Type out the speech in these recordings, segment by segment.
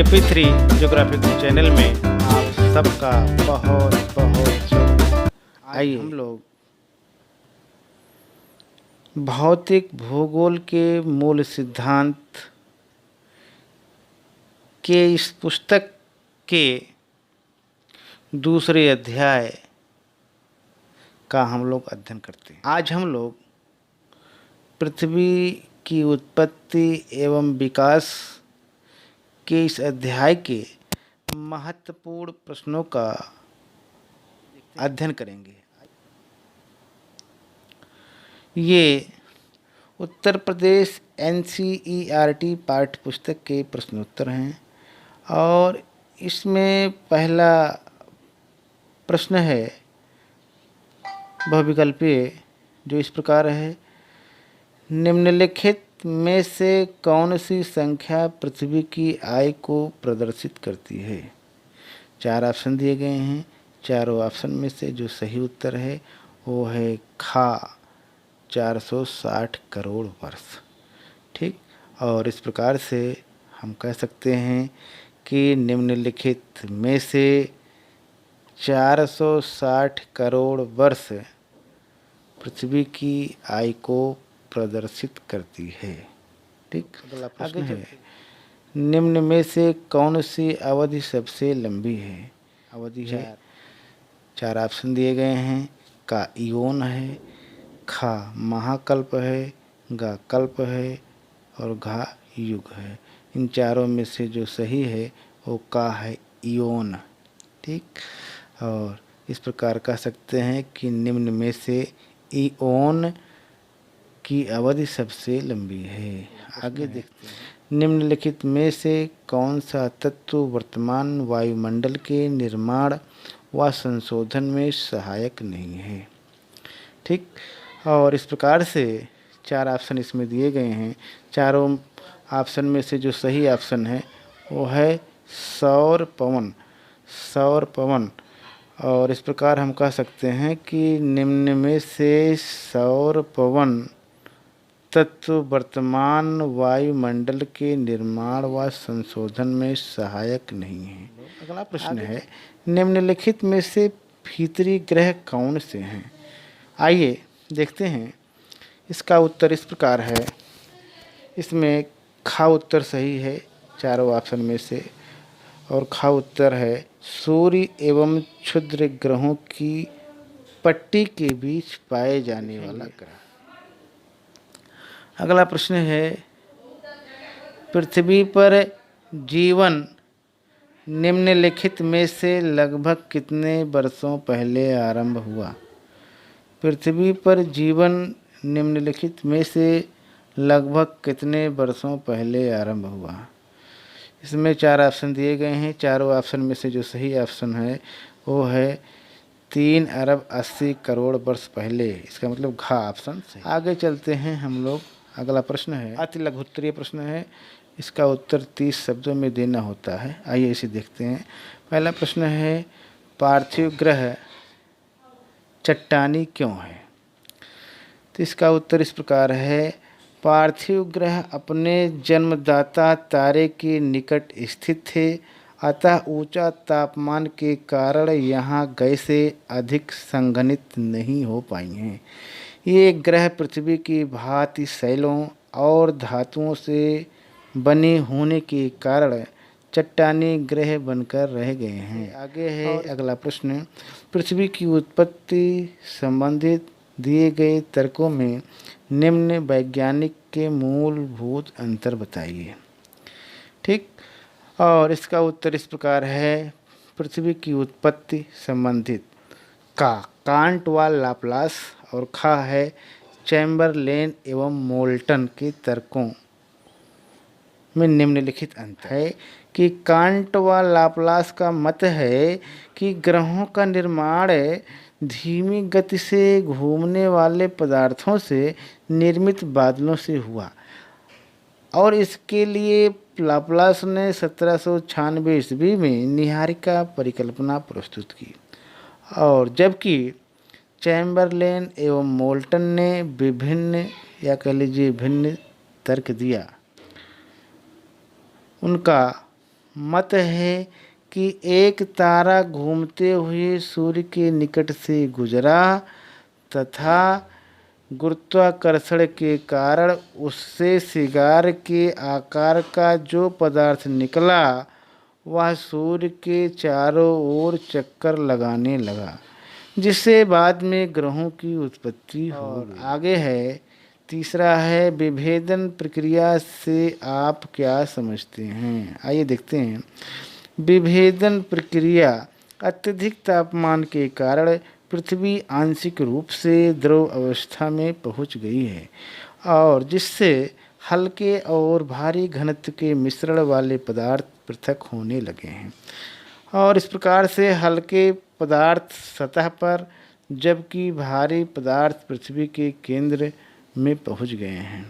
KP3 geographic channel में आप सबका बहुत बहुत स्वागत। आइए हम लोग भौतिक भूगोल के मूल सिद्धांत के इस पुस्तक के दूसरे अध्याय का हम लोग अध्ययन करते हैं। आज हम लोग पृथ्वी की उत्पत्ति एवं विकास के इस अध्याय के महत्वपूर्ण प्रश्नों का अध्ययन करेंगे। ये उत्तर प्रदेश NCERT पाठ्य पुस्तक के प्रश्नोत्तर हैं और इसमें पहला प्रश्न है बहुविकल्पीय, जो इस प्रकार है: निम्नलिखित में से कौन सी संख्या पृथ्वी की आय को प्रदर्शित करती है? 4 ऑप्शन दिए गए हैं। चारों ऑप्शन में से जो सही उत्तर है वो है खा 460 करोड़ वर्ष। ठीक, और इस प्रकार से हम कह सकते हैं कि निम्नलिखित में से 460 करोड़ वर्ष पृथ्वी की आय को प्रदर्शित करती है। ठीक, अगला प्रश्न है: निम्न में से कौन सी अवधि सबसे लंबी है? अवधि है, 4 ऑप्शन दिए गए हैं। का इयोन है, खा महाकल्प है, गा कल्प है और घा युग है। इन चारों में से जो सही है वो का है इयोन। ठीक, और इस प्रकार कह सकते हैं कि निम्न में से इयोन की अवधि सबसे लंबी है। आगे देखते हैं: निम्नलिखित में से कौन सा तत्व वर्तमान वायुमंडल के निर्माण व संशोधन में सहायक नहीं है? ठीक, और इस प्रकार से 4 ऑप्शन इसमें दिए गए हैं। चारों ऑप्शन में से जो सही ऑप्शन है वो है सौर पवन। सौर पवन, और इस प्रकार हम कह सकते हैं कि निम्न में से सौर पवन तत्व वर्तमान वायुमंडल के निर्माण व संशोधन में सहायक नहीं है। अगला प्रश्न है: निम्नलिखित में से भीतरी ग्रह कौन से हैं? आइए देखते हैं। इसका उत्तर इस प्रकार है। इसमें खा उत्तर सही है चारों ऑप्शन में से, और खा उत्तर है सूर्य एवं क्षुद्र ग्रहों की पट्टी के बीच पाए जाने वाला ग्रह। अगला प्रश्न है: पृथ्वी पर जीवन निम्नलिखित में से लगभग कितने वर्षों पहले आरंभ हुआ? पृथ्वी पर जीवन निम्नलिखित में से लगभग कितने वर्षों पहले आरंभ हुआ? इसमें 4 ऑप्शन दिए गए हैं। चारों ऑप्शन में से जो सही ऑप्शन है वो है 3 अरब 80 करोड़ वर्ष पहले। इसका मतलब घा ऑप्शन सही। आगे चलते हैं हम लोग। अगला प्रश्न है अति लघुत्तरीय प्रश्न है। इसका उत्तर 30 शब्दों में देना होता है। आइए इसे देखते हैं। पहला प्रश्न है: पार्थिव ग्रह चट्टानी क्यों है? तो इसका उत्तर इस प्रकार है: पार्थिव ग्रह अपने जन्मदाता तारे के निकट स्थित थे, अतः ऊंचा तापमान के कारण यहाँ गैसें अधिक संघनित नहीं हो पाई हैं। ये ग्रह पृथ्वी की भांति शैलों और धातुओं से बने होने के कारण चट्टानी ग्रह बनकर रह गए हैं। आगे है अगला प्रश्न: पृथ्वी की उत्पत्ति संबंधित दिए गए तर्कों में निम्न वैज्ञानिक के मूलभूत अंतर बताइए। ठीक, और इसका उत्तर इस प्रकार है। पृथ्वी की उत्पत्ति संबंधित का कांट व लाप्लास, और खा है चैम्बरलेन एवं मोल्टन के तर्कों में निम्नलिखित अंतर है कि कांट व लाप्लास का मत है कि ग्रहों का निर्माण धीमी गति से घूमने वाले पदार्थों से निर्मित बादलों से हुआ, और इसके लिए लाप्लास ने 1796 ईस्वी में नीहारिका परिकल्पना प्रस्तुत की, और जबकि चैम्बरलेन एवं मोल्टन ने विभिन्न या कह लीजिए भिन्न तर्क दिया। उनका मत है कि एक तारा घूमते हुए सूर्य के निकट से गुजरा तथा गुरुत्वाकर्षण के कारण उससे सिगार के आकार का जो पदार्थ निकला वह सूर्य के चारों ओर चक्कर लगाने लगा, जिससे बाद में ग्रहों की उत्पत्ति हो गई। आगे है तीसरा है विभेदन प्रक्रिया से आप क्या समझते हैं। आइए देखते हैं। विभेदन प्रक्रिया अत्यधिक तापमान के कारण पृथ्वी आंशिक रूप से द्रव अवस्था में पहुंच गई है और जिससे हल्के और भारी घनत्व के मिश्रण वाले पदार्थ पृथक होने लगे हैं और इस प्रकार से हल्के पदार्थ सतह पर जबकि भारी पदार्थ पृथ्वी के केंद्र में पहुंच गए हैं।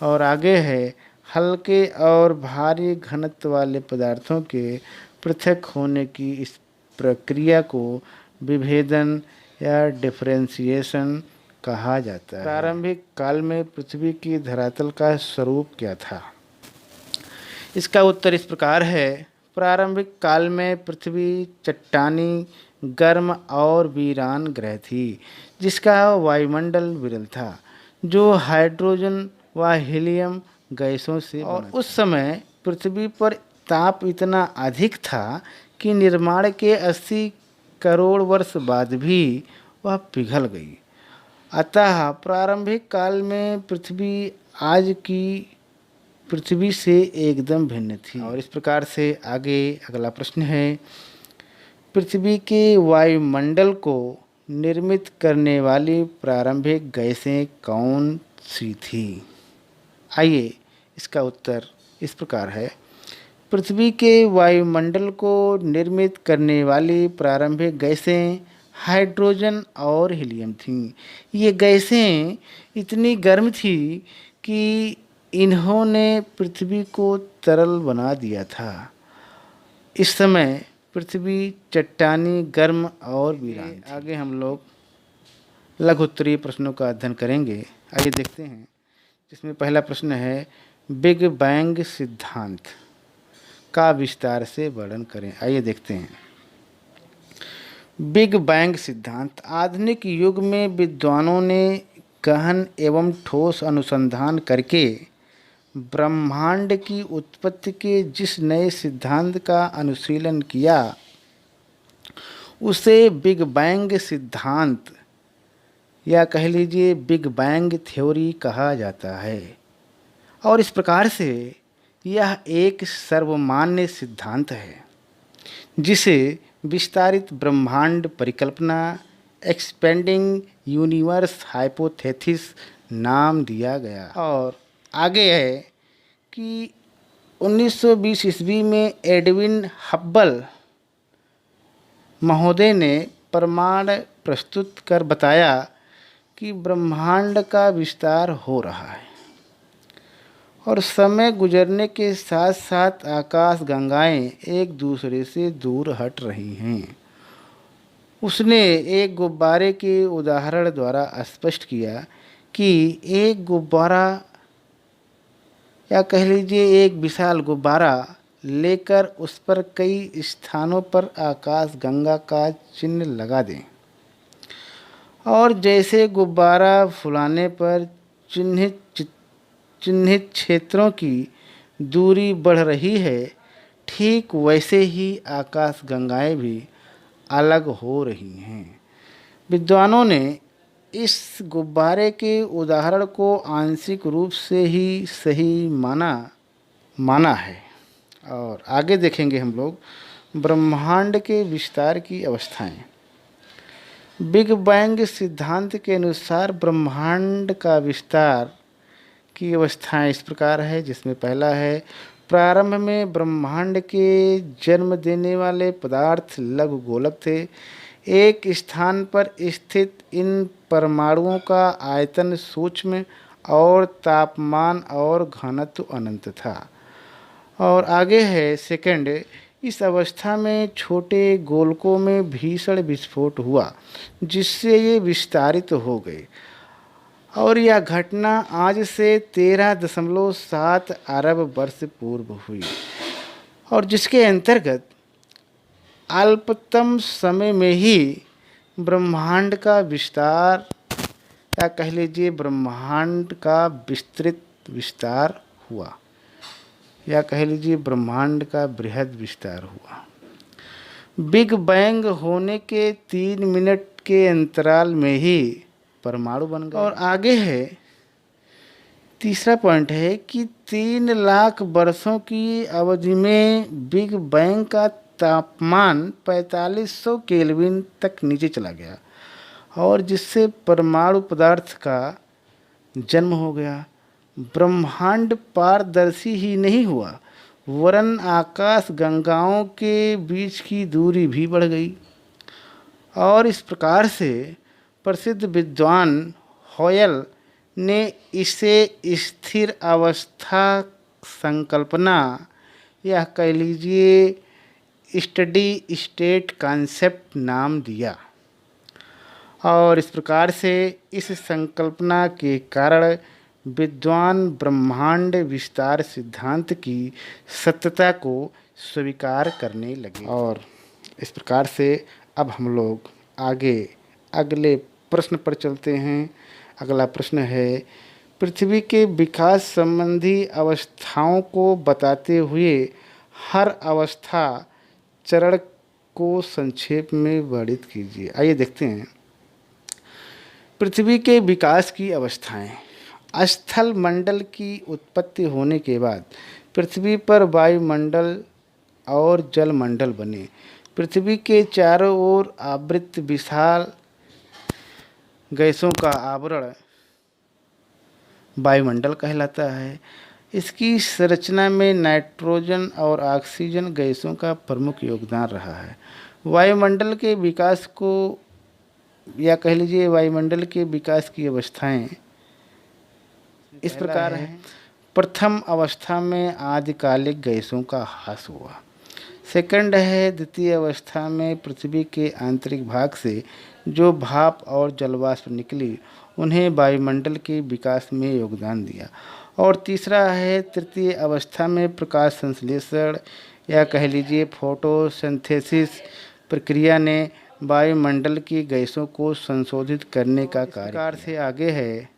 और आगे है हल्के और भारी घनत्व वाले पदार्थों के पृथक होने की इस प्रक्रिया को विभेदन या डिफरेंशिएशन कहा जाता है। प्रारंभिक काल में पृथ्वी की धरातल का स्वरूप क्या था? इसका उत्तर इस प्रकार है। प्रारंभिक काल में पृथ्वी चट्टानी, गर्म और वीरान ग्रह थी, जिसका वायुमंडल विरल था, जो हाइड्रोजन व हीलियम गैसों से और उस समय पृथ्वी पर ताप इतना अधिक था कि निर्माण के 80 करोड़ वर्ष बाद भी वह पिघल गई। अतः प्रारंभिक काल में पृथ्वी आज की पृथ्वी से एकदम भिन्न थी। और इस प्रकार से आगे अगला प्रश्न है, पृथ्वी के वायुमंडल को निर्मित करने वाली प्रारंभिक गैसें कौन सी थी? आइए इसका उत्तर इस प्रकार है। पृथ्वी के वायुमंडल को निर्मित करने वाली प्रारंभिक गैसें हाइड्रोजन और हीलियम थीं। ये गैसें इतनी गर्म थी कि इन्होंने पृथ्वी को तरल बना दिया था। इस समय पृथ्वी चट्टानी, गर्म और वीरान थी। आगे हम लोग लघु उत्तरीय प्रश्नों का अध्ययन करेंगे। आइए देखते हैं, जिसमें पहला प्रश्न है बिग बैंग सिद्धांत का विस्तार से वर्णन करें। आइए देखते हैं। बिग बैंग सिद्धांत आधुनिक युग में विद्वानों ने गहन एवं ठोस अनुसंधान करके ब्रह्मांड की उत्पत्ति के जिस नए सिद्धांत का अनुशीलन किया उसे बिग बैंग सिद्धांत या कह लीजिए बिग बैंग थ्योरी कहा जाता है। और इस प्रकार से यह एक सर्वमान्य सिद्धांत है जिसे विस्तारित ब्रह्मांड परिकल्पना एक्सपेंडिंग यूनिवर्स हाइपोथेसिस नाम दिया गया। और आगे है कि 1920 ईस्वी में एडविन हब्बल महोदय ने प्रमाण प्रस्तुत कर बताया कि ब्रह्मांड का विस्तार हो रहा है और समय गुजरने के साथ साथ आकाश गंगाएं एक दूसरे से दूर हट रही हैं। उसने एक गुब्बारे के उदाहरण द्वारा स्पष्ट किया कि एक गुब्बारा या कह लीजिए एक विशाल गुब्बारा लेकर उस पर कई स्थानों पर आकाश गंगा का चिन्ह लगा दें और जैसे गुब्बारा फुलाने पर चिन्हित क्षेत्रों की दूरी बढ़ रही है, ठीक वैसे ही आकाश गंगाएं भी अलग हो रही हैं। विद्वानों ने इस गुब्बारे के उदाहरण को आंशिक रूप से ही सही माना है। और आगे देखेंगे हम लोग ब्रह्मांड के विस्तार की अवस्थाएं। बिग बैंग सिद्धांत के अनुसार ब्रह्मांड का विस्तार की अवस्थाएं इस प्रकार है, जिसमें पहला है प्रारंभ में ब्रह्मांड के जन्म देने वाले पदार्थ लघु गोलक थे। एक स्थान पर स्थित इन परमाणुओं का आयतन सूक्ष्म और तापमान और घनत्व अनंत था। और आगे है सेकंड, इस अवस्था में छोटे गोलकों में भीषण विस्फोट हुआ जिससे ये विस्तारित हो गए और यह घटना आज से 13.7 अरब वर्ष पूर्व हुई। और जिसके अंतर्गत अल्पतम समय में ही ब्रह्मांड का विस्तार, या कह लीजिए ब्रह्मांड का विस्तृत विस्तार हुआ, या कह लीजिए ब्रह्मांड का बृहद विस्तार हुआ। बिग बैंग होने के 3 मिनट के अंतराल में ही परमाणु बन गए। और आगे है तीसरा पॉइंट है कि 3 लाख वर्षों की अवधि में बिग बैंग का तापमान 4500 केल्विन तक नीचे चला गया, और जिससे परमाणु पदार्थ का जन्म हो गया। ब्रह्मांड पारदर्शी ही नहीं हुआ, वरन आकाश गंगाओं के बीच की दूरी भी बढ़ गई। और इस प्रकार से प्रसिद्ध विद्वान हॉयल ने इसे स्थिर अवस्था संकल्पना, या कह लीजिए स्टडी स्टेट कॉन्सेप्ट नाम दिया। और इस प्रकार से इस संकल्पना के कारण विद्वान ब्रह्मांड विस्तार सिद्धांत की सत्यता को स्वीकार करने लगे। और इस प्रकार से अब हम लोग आगे अगले प्रश्न पर चलते हैं। अगला प्रश्न है, पृथ्वी के विकास संबंधी अवस्थाओं को बताते हुए हर अवस्था चरण को संक्षेप में वर्णित कीजिए। आइए देखते हैं। पृथ्वी के विकास की अवस्थाएं। स्थल मंडल की उत्पत्ति होने के बाद पृथ्वी पर वायुमंडल और जलमंडल बने। पृथ्वी के चारों ओर आवृत विशाल गैसों का आवरण वायुमंडल कहलाता है। इसकी संरचना में नाइट्रोजन और ऑक्सीजन गैसों का प्रमुख योगदान रहा है। वायुमंडल के विकास को, या कह लीजिए वायुमंडल के विकास की अवस्थाएं इस प्रकार हैं। प्रथम अवस्था में आदिकालिक गैसों का ह्रास हुआ। सेकंड है, द्वितीय अवस्था में पृथ्वी के आंतरिक भाग से जो भाप और जलवाष्प निकली उन्हें वायुमंडल के विकास में योगदान दिया। और तीसरा है, तृतीय अवस्था में प्रकाश संश्लेषण, या कह लीजिए फोटोसिंथेसिस प्रक्रिया ने वायुमंडल की गैसों को संशोधित करने का कार्य किया। से आगे है,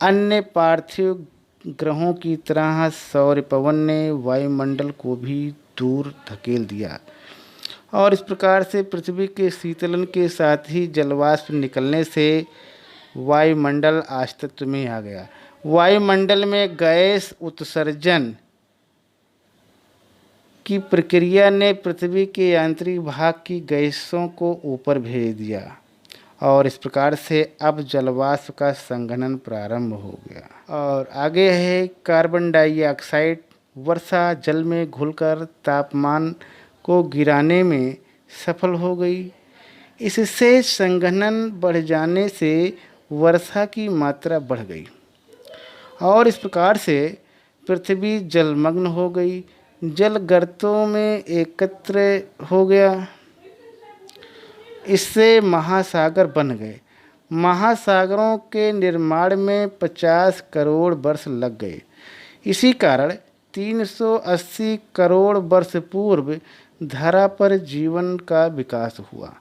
अन्य पार्थिव ग्रहों की तरह सौर पवन ने वायुमंडल को भी दूर धकेल दिया। और इस प्रकार से पृथ्वी के शीतलन के साथ ही जलवाष्प निकलने से वायुमंडल अस्तित्व में आ गया। वायुमंडल में गैस उत्सर्जन की प्रक्रिया ने पृथ्वी के आंतरिक भाग की गैसों को ऊपर भेज दिया, और इस प्रकार से अब जलवाष्प का संघनन प्रारंभ हो गया। और आगे है, कार्बन डाइऑक्साइड वर्षा जल में घुलकर तापमान को गिराने में सफल हो गई। इससे संघनन बढ़ जाने से वर्षा की मात्रा बढ़ गई, और इस प्रकार से पृथ्वी जलमग्न हो गई। जल गर्तों में एकत्र हो गया, इससे महासागर बन गए। महासागरों के निर्माण में 50 करोड़ वर्ष लग गए। इसी कारण 380 करोड़ वर्ष पूर्व धरा पर जीवन का विकास हुआ।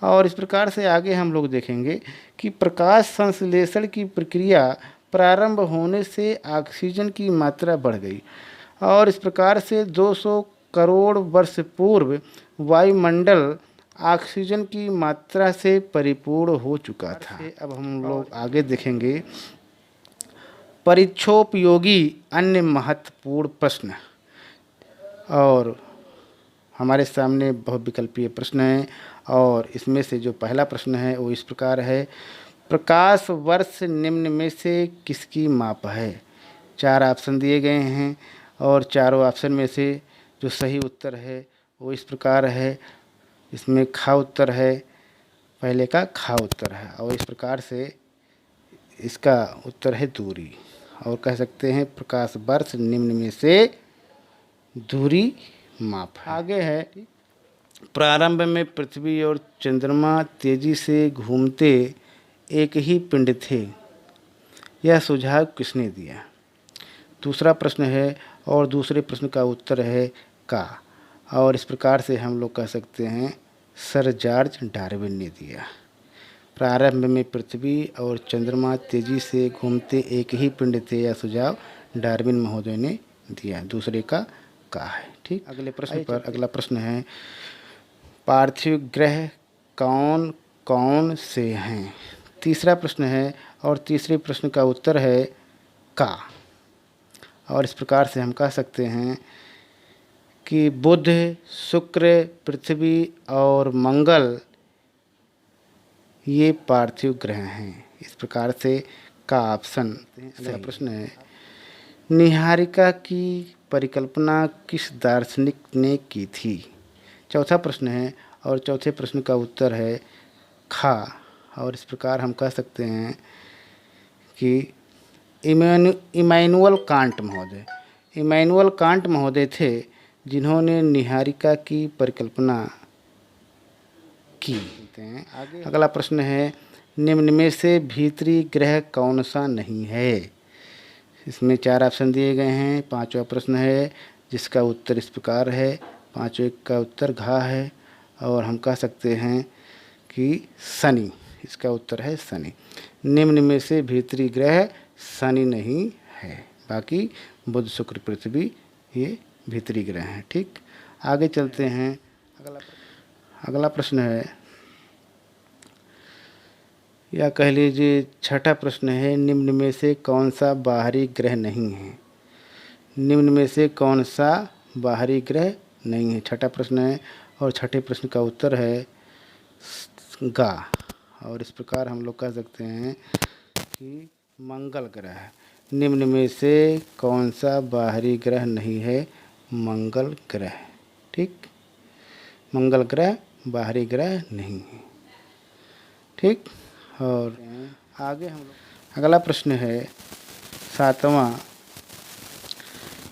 और इस प्रकार से आगे हम लोग देखेंगे कि प्रकाश संश्लेषण की प्रक्रिया प्रारंभ होने से ऑक्सीजन की मात्रा बढ़ गई, और इस प्रकार से 200 करोड़ वर्ष पूर्व वायुमंडल ऑक्सीजन की मात्रा से परिपूर्ण हो चुका था। अब हम लोग आगे देखेंगे परीक्षोपयोगी अन्य महत्वपूर्ण प्रश्न। और हमारे सामने बहुविकल्पीय प्रश्न हैं, और इसमें से जो पहला प्रश्न है वो इस प्रकार है, प्रकाश वर्ष निम्न में से किसकी माप है। 4 ऑप्शन दिए गए हैं, और चारों ऑप्शन में से जो सही उत्तर है वो इस प्रकार है। इसमें खा उत्तर है, पहले का खा उत्तर है, और इस प्रकार से इसका उत्तर है दूरी। और कह सकते हैं प्रकाश वर्ष निम्न में से दूरी माप है। आगे है, प्रारंभ में पृथ्वी और चंद्रमा तेजी से घूमते एक ही पिंड थे। यह सुझाव किसने दिया। दूसरा प्रश्न है और दूसरे प्रश्न का उत्तर है का। और इस प्रकार से हम लोग कह सकते हैं सर जॉर्ज डार्विन ने दिया। प्रारंभ में पृथ्वी और चंद्रमा तेजी से घूमते एक ही पिंड थे, यह सुझाव डार्विन महोदय ने दिया। दूसरे का है। ठीक, अगले प्रश्न पर अगला प्रश्न है पार्थिव ग्रह कौन कौन से हैं। तीसरा प्रश्न है और तीसरे प्रश्न का उत्तर है का। और इस प्रकार से हम कह सकते हैं कि बुध, शुक्र, पृथ्वी और मंगल ये पार्थिव ग्रह हैं। इस प्रकार से का ऑप्शन अगला प्रश्न है निहारिका की परिकल्पना किस दार्शनिक ने की थी। चौथा प्रश्न है और चौथे प्रश्न का उत्तर है खा। और इस प्रकार हम कह सकते हैं कि इमैनुअल कांट महोदय थे जिन्होंने निहारिका की परिकल्पना की। अगला प्रश्न है निम्न में से भीतरी ग्रह कौन सा नहीं है। इसमें 4 ऑप्शन दिए गए हैं। पांचवा प्रश्न है जिसका उत्तर इस प्रकार है, पांचवें का उत्तर घा है और हम कह सकते हैं कि शनि। इसका उत्तर है शनि। निम्न में से भीतरी ग्रह शनि नहीं है, बाकी बुध, शुक्र, पृथ्वी ये भीतरी ग्रह हैं। ठीक, आगे चलते हैं। अगला प्रश्न है या कह लीजिए छठा प्रश्न है निम्न में से कौन सा बाहरी ग्रह नहीं है। निम्न में से कौन सा बाहरी ग्रह नहीं है, छठा प्रश्न है और छठे प्रश्न का उत्तर है गा। और इस प्रकार हम लोग कह सकते हैं कि मंगल ग्रह। निम्न में से कौन सा बाहरी ग्रह नहीं है, मंगल ग्रह। ठीक, मंगल ग्रह बाहरी ग्रह नहीं है। ठीक, और आगे हम लोग अगला प्रश्न है सातवां।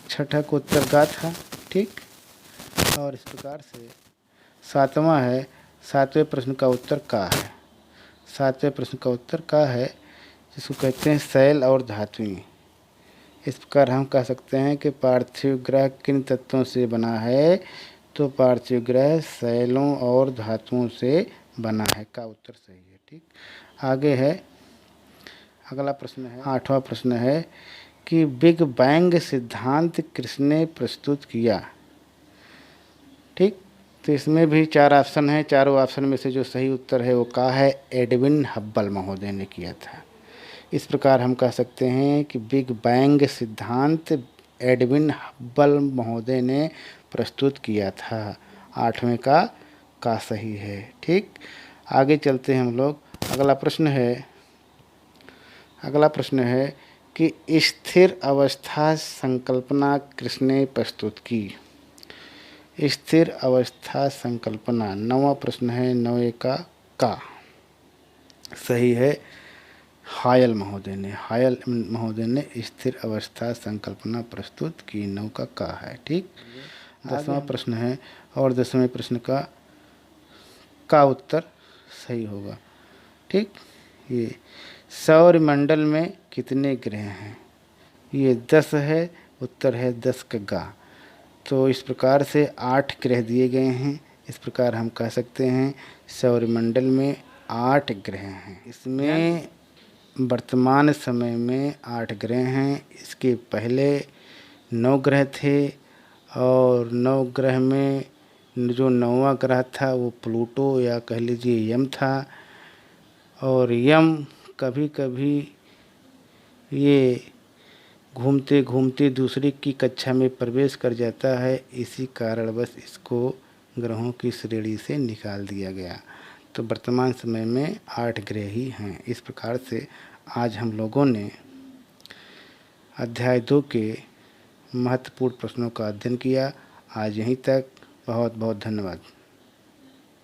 छठा को उत्तर गा था। ठीक, और इस प्रकार से सातवां है, सातवें प्रश्न का उत्तर का है। सातवें प्रश्न का उत्तर का है जिसको कहते हैं शैल और धातुएं। इस प्रकार हम कह सकते हैं कि पार्थिव ग्रह किन तत्वों से बना है, तो पार्थिव ग्रह शैलों और धातुओं से बना है, का उत्तर सही है। ठीक, आगे है अगला प्रश्न है आठवां प्रश्न है कि बिग बैंग सिद्धांत किसने प्रस्तुत किया। ठीक, तो इसमें भी 4 ऑप्शन है। चारों ऑप्शन में से जो सही उत्तर है वो का है, एडविन हब्बल महोदय ने किया था। इस प्रकार हम कह सकते हैं कि बिग बैंग सिद्धांत एडविन हब्बल महोदय ने प्रस्तुत किया था। आठवें का सही है। ठीक, आगे चलते हैं हम लोग। अगला प्रश्न है कि स्थिर अवस्था संकल्पना किसने प्रस्तुत की। स्थिर अवस्था संकल्पना, 9वां प्रश्न है। 9वें का सही है, हायल महोदय ने स्थिर अवस्था संकल्पना प्रस्तुत की। 9 का है। ठीक, 10वां प्रश्न है और 10वें प्रश्न का उत्तर सही होगा। ठीक, ये सौर मंडल में कितने ग्रह हैं, ये 10 है, उत्तर है 10 का गा। तो इस प्रकार से 8 ग्रह दिए गए हैं। इस प्रकार हम कह सकते हैं सौर मंडल में 8 ग्रह हैं। इसमें वर्तमान समय में 8 ग्रह हैं। इसके पहले 9 ग्रह थे और 9 ग्रह में जो 9वां ग्रह था वो प्लूटो या कह लीजिए यम था। और यम कभी कभी ये घूमते घूमते दूसरे की कक्षा में प्रवेश कर जाता है, इसी कारणवश इसको ग्रहों की श्रेणी से निकाल दिया गया। तो वर्तमान समय में 8 ग्रह ही हैं। इस प्रकार से आज हम लोगों ने अध्याय 2 के महत्वपूर्ण प्रश्नों का अध्ययन किया। आज यहीं तक। बहुत बहुत धन्यवाद।